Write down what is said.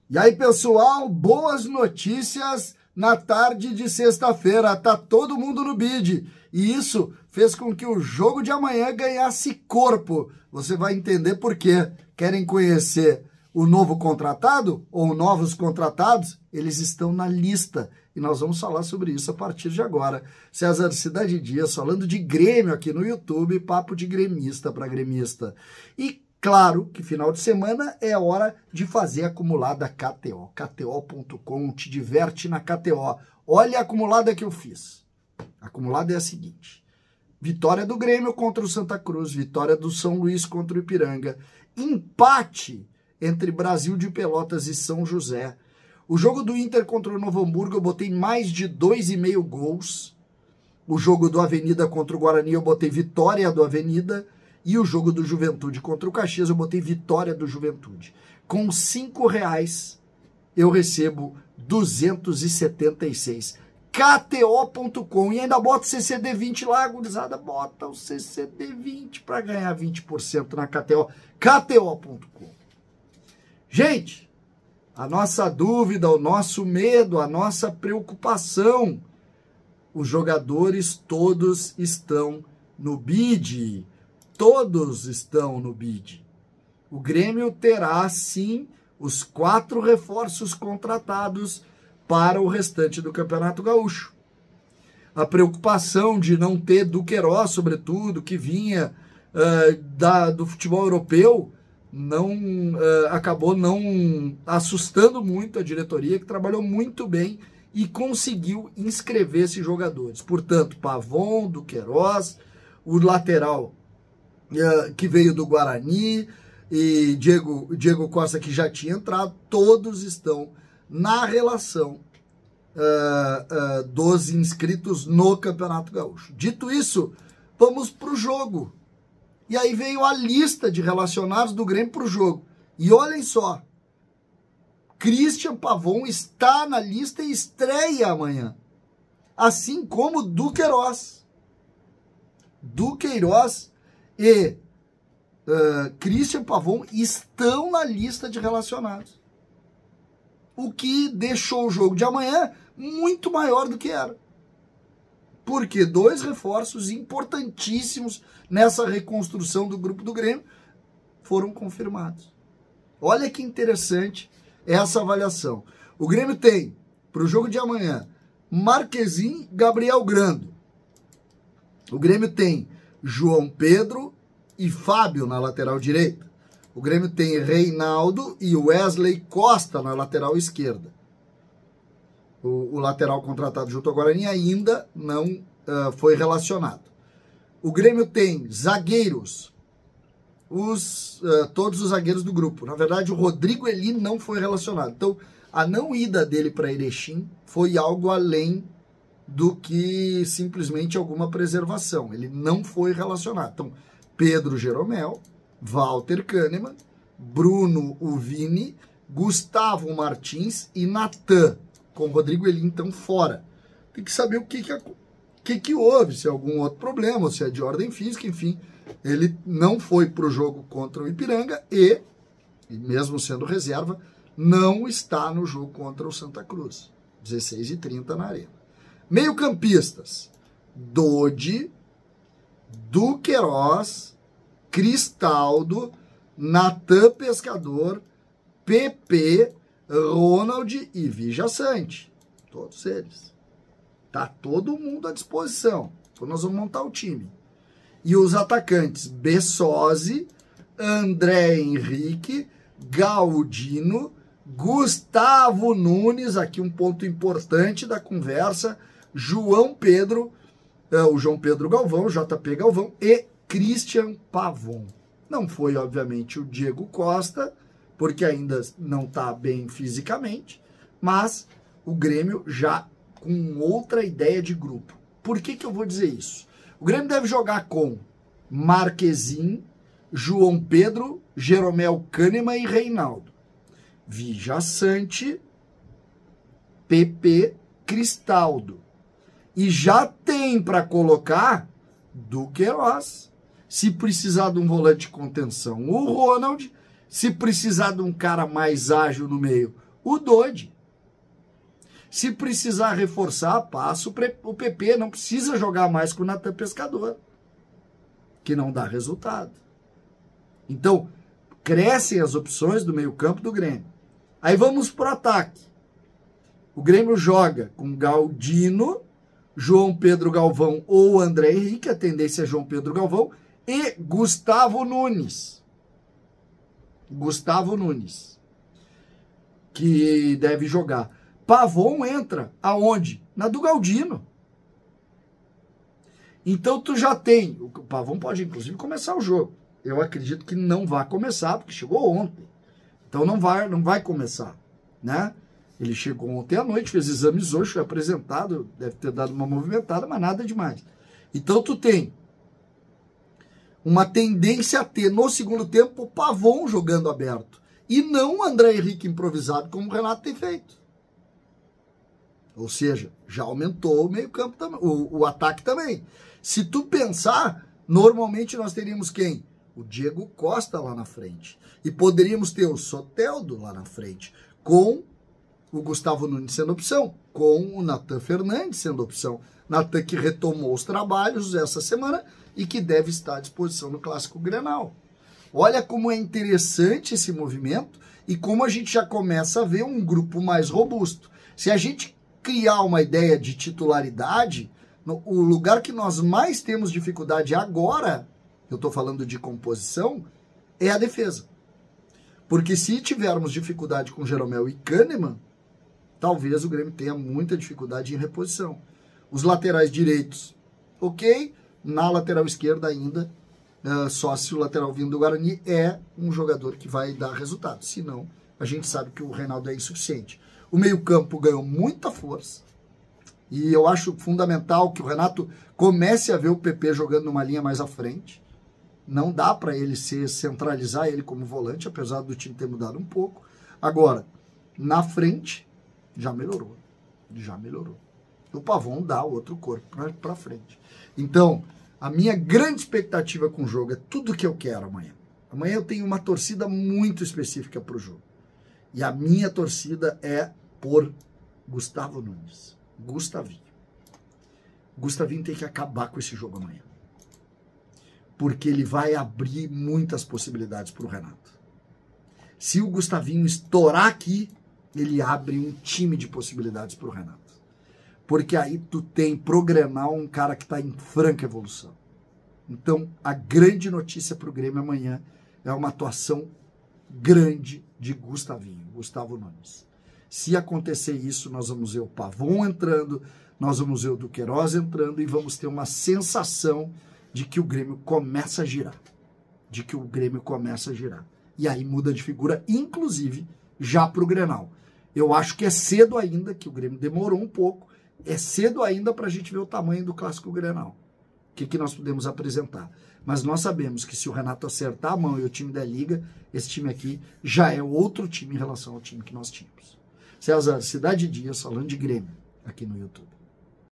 E aí, pessoal, boas notícias na tarde de sexta-feira. Tá todo mundo no bid. E isso fez com que o jogo de amanhã ganhasse corpo. Você vai entender por quê. Querem conhecer o novo contratado ou novos contratados? Eles estão na lista. E nós vamos falar sobre isso a partir de agora. César Cidade Dias falando de Grêmio aqui no YouTube, papo de gremista para gremista. E claro que final de semana é hora de fazer acumulada KTO. KTO.com, te diverte na KTO. Olha a acumulada que eu fiz. A acumulada é a seguinte. Vitória do Grêmio contra o Santa Cruz, vitória do São Luís contra o Ipiranga, empate entre Brasil de Pelotas e São José. O jogo do Inter contra o Novo Hamburgo eu botei mais de 2,5 gols. O jogo do Avenida contra o Guarani eu botei vitória do Avenida. E o jogo do Juventude contra o Caxias eu botei vitória do Juventude. Com R$5 eu recebo 276. KTO.com. E ainda bota o CCD20 lá, gurizada. Bota o CCD20 para ganhar 20% na KTO. KTO.com. Gente, a nossa dúvida, o nosso medo, a nossa preocupação. Os jogadores todos estão no bid. Todos estão no bid. O Grêmio terá, sim, os 4 reforços contratados para o restante do Campeonato Gaúcho. A preocupação de não ter Duqueiroz, sobretudo, que vinha do futebol europeu, acabou não assustando muito a diretoria, que trabalhou muito bem e conseguiu inscrever esses jogadores. Portanto, Pavon, Duqueiroz, o lateral que veio do Guarani e Diego Costa, que já tinha entrado, todos estão na relação dos inscritos no Campeonato Gaúcho. Dito isso, vamos para o jogo. E aí veio a lista de relacionados do Grêmio para o jogo. E olhem só, Christian Pavon está na lista e estreia amanhã. Assim como Duqueiroz. Duqueiroz e Christian Pavon estão na lista de relacionados. O que deixou o jogo de amanhã muito maior do que era. Porque 2 reforços importantíssimos nessa reconstrução do grupo do Grêmio foram confirmados. Olha que interessante essa avaliação. O Grêmio tem, para o jogo de amanhã, Marquezin, Gabriel Grando. O Grêmio tem João Pedro e Fábio na lateral direita. O Grêmio tem Reinaldo e Wesley Costa na lateral esquerda. O lateral contratado junto ao Guarani ainda não foi relacionado. O Grêmio tem zagueiros, todos os zagueiros do grupo. Na verdade, o Rodrigo Eli não foi relacionado. Então, a não ida dele para Erechim foi algo além do que simplesmente alguma preservação. Ele não foi relacionado. Então, Pedro Jeromel, Walter Kahneman, Bruno Uvini, Gustavo Martins e Natan, com Rodrigo Eli então fora. Tem que saber o que houve, se é algum outro problema, se é de ordem física, enfim. Ele não foi para o jogo contra o Ipiranga e, mesmo sendo reserva, não está no jogo contra o Santa Cruz. 16h30 na Arena. Meio-campistas: Dodi, Duqueiroz, Cristaldo, Natan Pescador, PP, Ronald e Vijaçante. Todos eles. Tá todo mundo à disposição. Então nós vamos montar o time. E os atacantes: Bessosi, André Henrique, Galdino, Gustavo Nunes, aqui um ponto importante da conversa, João Pedro, o João Pedro Galvão, JP Galvão e Christian Pavon. Não foi, obviamente, o Diego Costa, porque ainda não está bem fisicamente, mas o Grêmio já com outra ideia de grupo. Por que eu vou dizer isso? O Grêmio deve jogar com Marquezin, João Pedro, Jeromel Kahneman e Reinaldo. Vijaçante, PP, Cristaldo. E já tem para colocar Duqueiroz. Se precisar de um volante de contenção, o Ronald. Se precisar de um cara mais ágil no meio, o Dodi. Se precisar reforçar, passa o PP, não precisa jogar mais com o Natan Pescador, que não dá resultado. Então, crescem as opções do meio-campo do Grêmio. Aí vamos pro ataque. O Grêmio joga com Galdino, João Pedro Galvão ou André Henrique, a tendência é João Pedro Galvão, e Gustavo Nunes. Gustavo Nunes, que deve jogar. Pavon entra aonde? Na do Galdino. Então tu já tem, o Pavon pode inclusive começar o jogo. Eu acredito que não vai começar, porque chegou ontem. Então não vai começar, né? Ele chegou ontem à noite, fez exames hoje, foi apresentado, deve ter dado uma movimentada, mas nada demais. Então tu tem uma tendência a ter no segundo tempo o Pavon jogando aberto e não o André Henrique improvisado, como o Renato tem feito. Ou seja, já aumentou o meio-campo também, o ataque também. Se tu pensar, normalmente nós teríamos quem? O Diego Costa lá na frente. E poderíamos ter o Soteldo lá na frente, com o Gustavo Nunes sendo opção, com o Natan Fernandes sendo opção. Natan que retomou os trabalhos essa semana e que deve estar à disposição no Clássico Grenal. Olha como é interessante esse movimento e como a gente já começa a ver um grupo mais robusto. Se a gente criar uma ideia de titularidade, o lugar que nós mais temos dificuldade agora, eu estou falando de composição, é a defesa. Porque se tivermos dificuldade com Jeromel e Kahneman, talvez o Grêmio tenha muita dificuldade em reposição. Os laterais direitos, ok. Na lateral esquerda ainda, só se o lateral vindo do Guarani é um jogador que vai dar resultado. Se não, a gente sabe que o Reinaldo é insuficiente. O meio-campo ganhou muita força. E eu acho fundamental que o Renato comece a ver o PP jogando numa linha mais à frente. Não dá para ele centralizar ele como volante, apesar do time ter mudado um pouco. Agora, na frente, já melhorou. Já melhorou. O Pavon dá outro corpo para frente. Então, a minha grande expectativa com o jogo é tudo que eu quero amanhã. Amanhã eu tenho uma torcida muito específica para o jogo. E a minha torcida é por Gustavo Nunes. Gustavinho. Gustavinho tem que acabar com esse jogo amanhã. Porque ele vai abrir muitas possibilidades para o Renato. Se o Gustavinho estourar aqui, ele abre um time de possibilidades para o Renato. Porque aí tu tem pro Grenal um cara que está em franca evolução. Então, a grande notícia para o Grêmio amanhã é uma atuação grande de Gustavinho, Gustavo Nunes. Se acontecer isso, nós vamos ver o Pavon entrando, nós vamos ver o Duqueiroz entrando e vamos ter uma sensação de que o Grêmio começa a girar. De que o Grêmio começa a girar. E aí muda de figura, inclusive, já para o Grenal. Eu acho que é cedo ainda, que o Grêmio demorou um pouco, é cedo ainda para a gente ver o tamanho do Clássico Grenal. O que nós podemos apresentar. Mas nós sabemos que se o Renato acertar a mão e o time da Liga, esse time aqui já é outro time em relação ao time que nós tínhamos. César, Cidade Dias, falando de Grêmio, aqui no YouTube.